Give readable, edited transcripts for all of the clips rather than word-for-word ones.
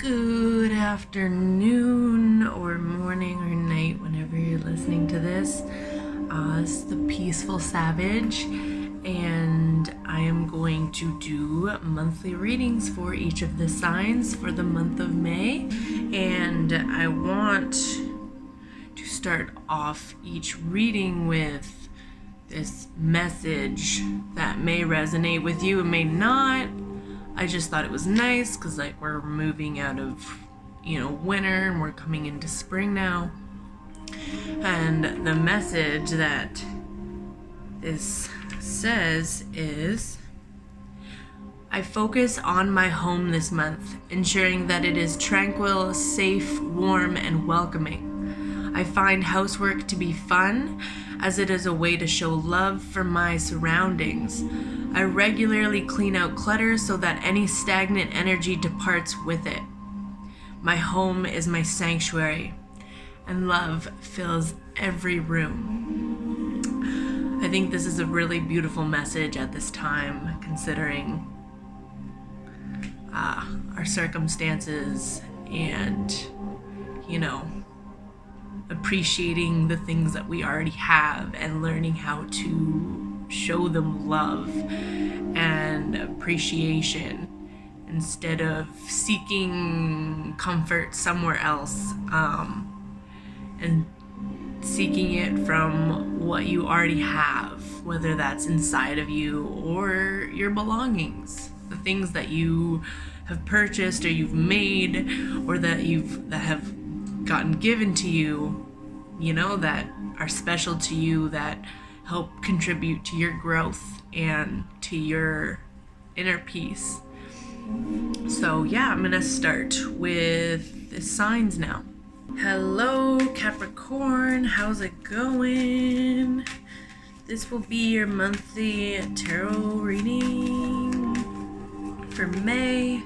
Good afternoon or morning or night whenever you're listening to this. This is the Peaceful Savage, and I am going to do monthly readings for each of the signs for the month of May. And I want to start off each reading with this message that may resonate with you and may not. I just thought it was nice because we're moving out of winter and we're coming into spring now. And the message that this says is, I focus on my home this month, ensuring that it is tranquil, safe, warm, and welcoming. I find housework to be fun, as it is a way to show love for my surroundings. I regularly clean out clutter so that any stagnant energy departs with it. My home is my sanctuary, and love fills every room. I think this is a really beautiful message at this time, considering our circumstances and, appreciating the things that we already have and learning how to show them love and appreciation instead of seeking comfort somewhere else, and seeking it from what you already have, whether that's inside of you or your belongings, the things that you have purchased or you've made or that have gotten given to you, that are special to you, that help contribute to your growth and to your inner peace. So I'm gonna start with the signs now. Hello Capricorn, how's it going? This will be your monthly tarot reading for May.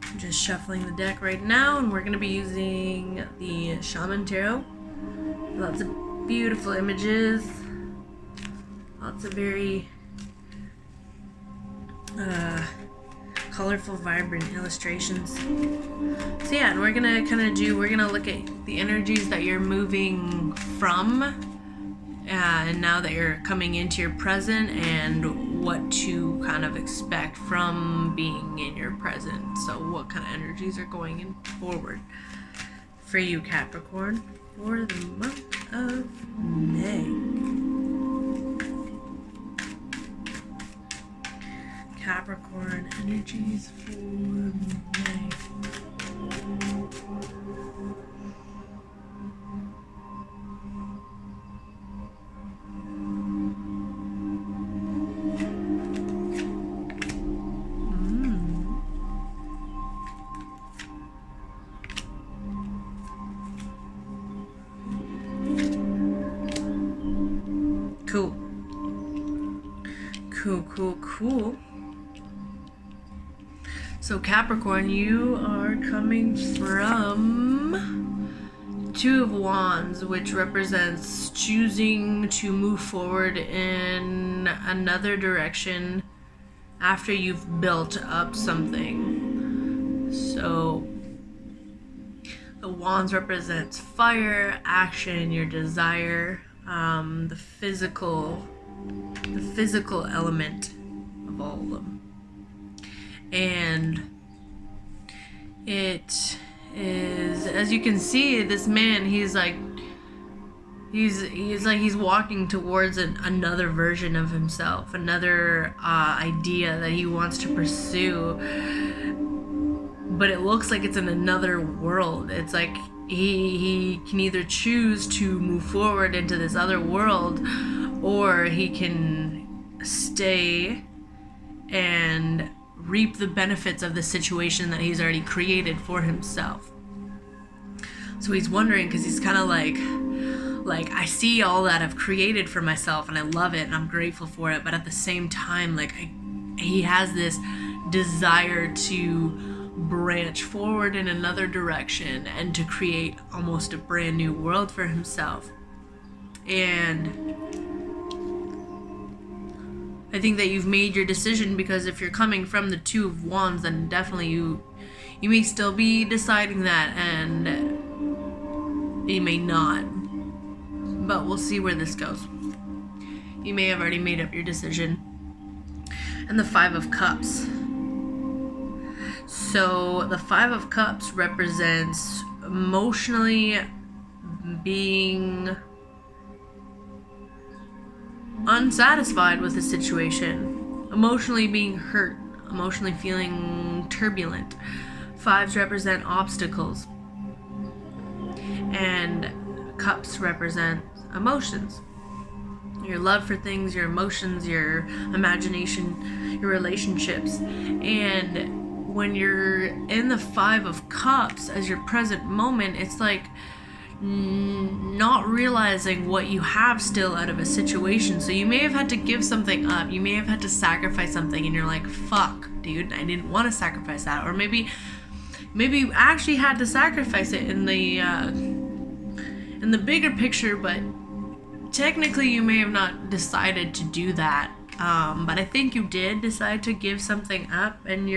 I'm just shuffling the deck right now, and we're going to be using the Shaman Tarot. Lots of beautiful images, lots of very colorful, vibrant illustrations. So and we're going to look at the energies that you're moving from, and now that you're coming into your present, and what to kind of expect from being in your present. So what kind of energies are going in forward for you, Capricorn, for the month of May. Capricorn energies for May. Cool. So Capricorn, you are coming from Two of Wands, which represents choosing to move forward in another direction after you've built up something. So the Wands represents fire, action, your desire, the physical element of all of them. And it is, as you can see, this man, he's walking towards another version of himself, another idea that he wants to pursue, but it looks like it's in another world. It's like he can either choose to move forward into this other world, or he can stay and reap the benefits of the situation that he's already created for himself. So he's wondering, because he's kind of like I see all that I've created for myself and I love it and I'm grateful for it, but at the same time, he has this desire to branch forward in another direction and to create almost a brand new world for himself. And I think that you've made your decision, because if you're coming from the Two of Wands, then definitely You may still be deciding that, and you may not. But we'll see where this goes. You may have already made up your decision. And the Five of Cups. So the Five of Cups represents emotionally being unsatisfied with the situation, emotionally being hurt, emotionally feeling turbulent. Fives represent obstacles, and cups represent emotions. Your love for things, your emotions, your imagination, your relationships. And when you're in the Five of Cups as your present moment, it's like not realizing what you have still out of a situation. So you may have had to give something up, you may have had to sacrifice something, and you're like, fuck, dude, I didn't want to sacrifice that. Or maybe you actually had to sacrifice it in the bigger picture, but technically you may have not decided to do that. But I think you did decide to give something up, and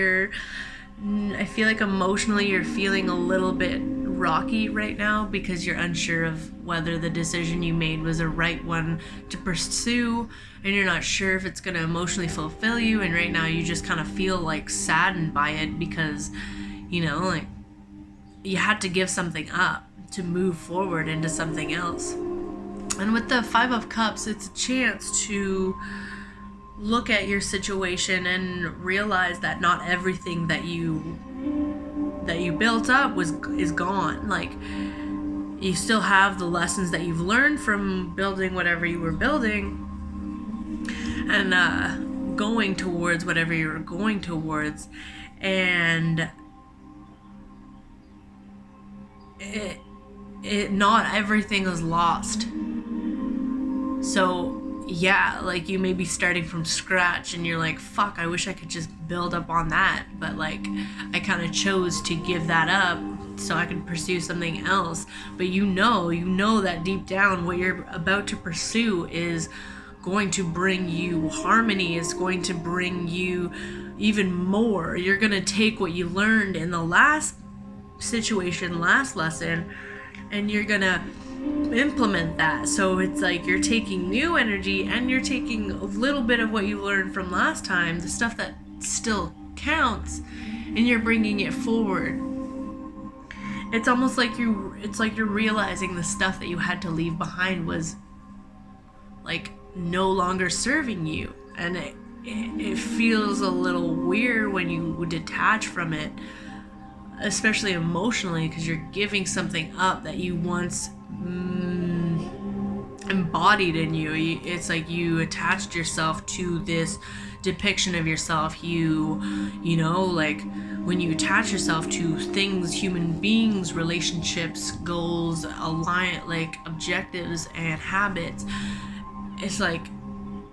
I feel like emotionally you're feeling a little bit rocky right now because you're unsure of whether the decision you made was the right one to pursue, and you're not sure if it's going to emotionally fulfill you. And right now you just kind of feel like saddened by it because, you know, like you had to give something up to move forward into something else. And with the Five of Cups, it's a chance to look at your situation and realize that not everything that you built up is gone. Like, you still have the lessons that you've learned from building whatever you were building, and going towards whatever you were going towards, and it not everything is lost. So yeah, like you may be starting from scratch and you're like, fuck, I wish I could just build up on that, but like I kind of chose to give that up so I could pursue something else. But you know that deep down what you're about to pursue is going to bring you harmony, is going to bring you even more. You're going to take what you learned in the last situation, last lesson, and you're going to implement that. So it's like you're taking new energy and you're taking a little bit of what you learned from last time, the stuff that still counts, and you're bringing it forward. It's almost like you're realizing the stuff that you had to leave behind was like no longer serving you, and it feels a little weird when you detach from it, especially emotionally, because you're giving something up that you once embodied in you. It's like you attached yourself to this depiction of yourself. You know, like when you attach yourself to things, human beings, relationships, goals, like objectives and habits, it's like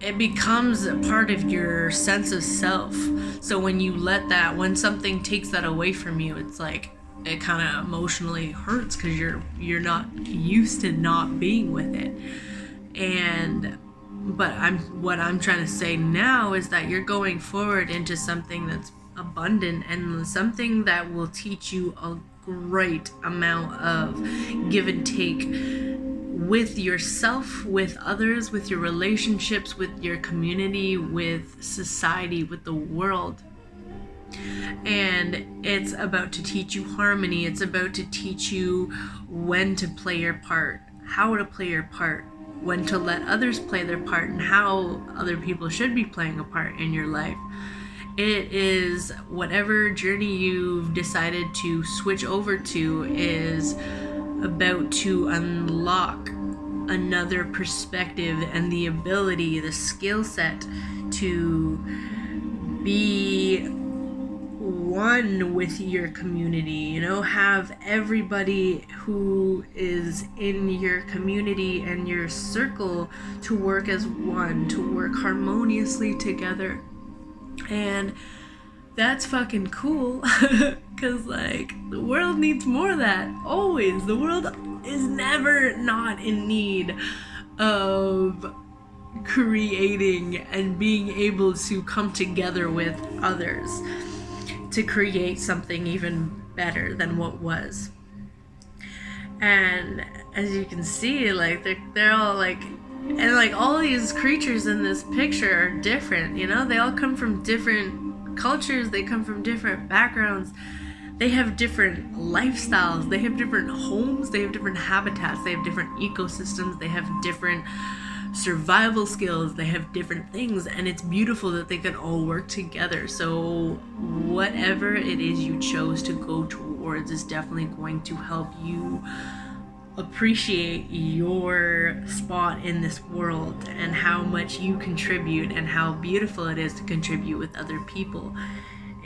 it becomes a part of your sense of self. So when something takes that away from you, it's like it kind of emotionally hurts because you're not used to not being with it. But what I'm trying to say now is that you're going forward into something that's abundant and something that will teach you a great amount of give and take with yourself, with others, with your relationships, with your community, with society, with the world. And it's about to teach you harmony. It's about to teach you when to play your part, how to play your part, when to let others play their part, and how other people should be playing a part in your life. It is whatever journey you've decided to switch over to is about to unlock another perspective and the ability, the skill set to be one with your community, you know, have everybody who is in your community and your circle to work as one, to work harmoniously together. And that's fucking cool because like the world needs more of that. Always. The world is never not in need of creating and being able to come together with others to create something even better than what was. And as you can see, like they're all like, and like all these creatures in this picture are different, you know? They all come from different cultures, they come from different backgrounds, they have different lifestyles, they have different homes, they have different habitats, they have different ecosystems, they have different survival skills, they have different things, and it's beautiful that they can all work together. So whatever it is you chose to go towards is definitely going to help you appreciate your spot in this world and how much you contribute and how beautiful it is to contribute with other people.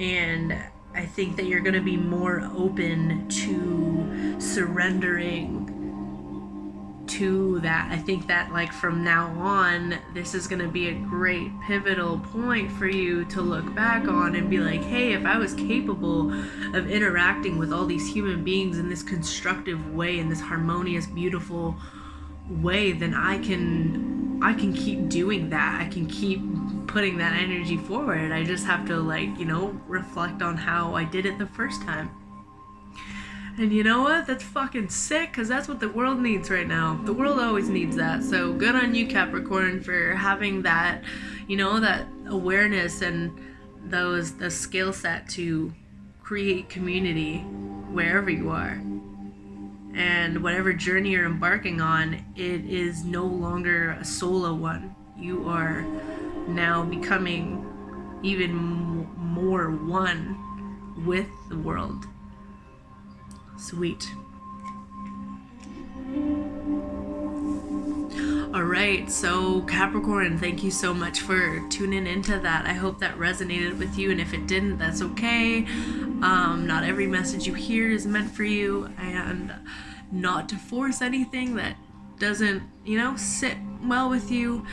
And I think that you're going to be more open to surrendering to that. I think that like from now on, this is going to be a great pivotal point for you to look back on and be like, hey, if I was capable of interacting with all these human beings in this constructive way, in this harmonious, beautiful way, then I can keep doing that. I can keep putting that energy forward. I just have to, like, you know, reflect on how I did it the first time. And you know what? That's fucking sick, because that's what the world needs right now. The world always needs that. So good on you, Capricorn, for having that, you know, that awareness and the skill set to create community wherever you are. And whatever journey you're embarking on, it is no longer a solo one. You are now becoming even more one with the world. Sweet. Alright, so Capricorn, thank you so much for tuning into that. I hope that resonated with you, and if it didn't, that's okay. Not every message you hear is meant for you, and not to force anything that doesn't, you know, sit well with you.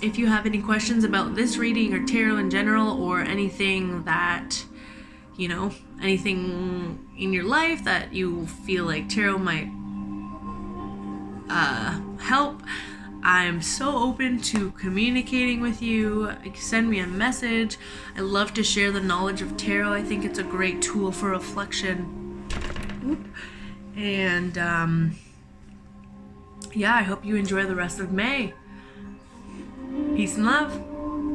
If you have any questions about this reading or tarot in general, or anything that, you know, anything in your life that you feel like tarot might help, I'm so open to communicating with you. Send me a message. I love to share the knowledge of tarot. I think it's a great tool for reflection. And yeah, I hope you enjoy the rest of May. Peace and love.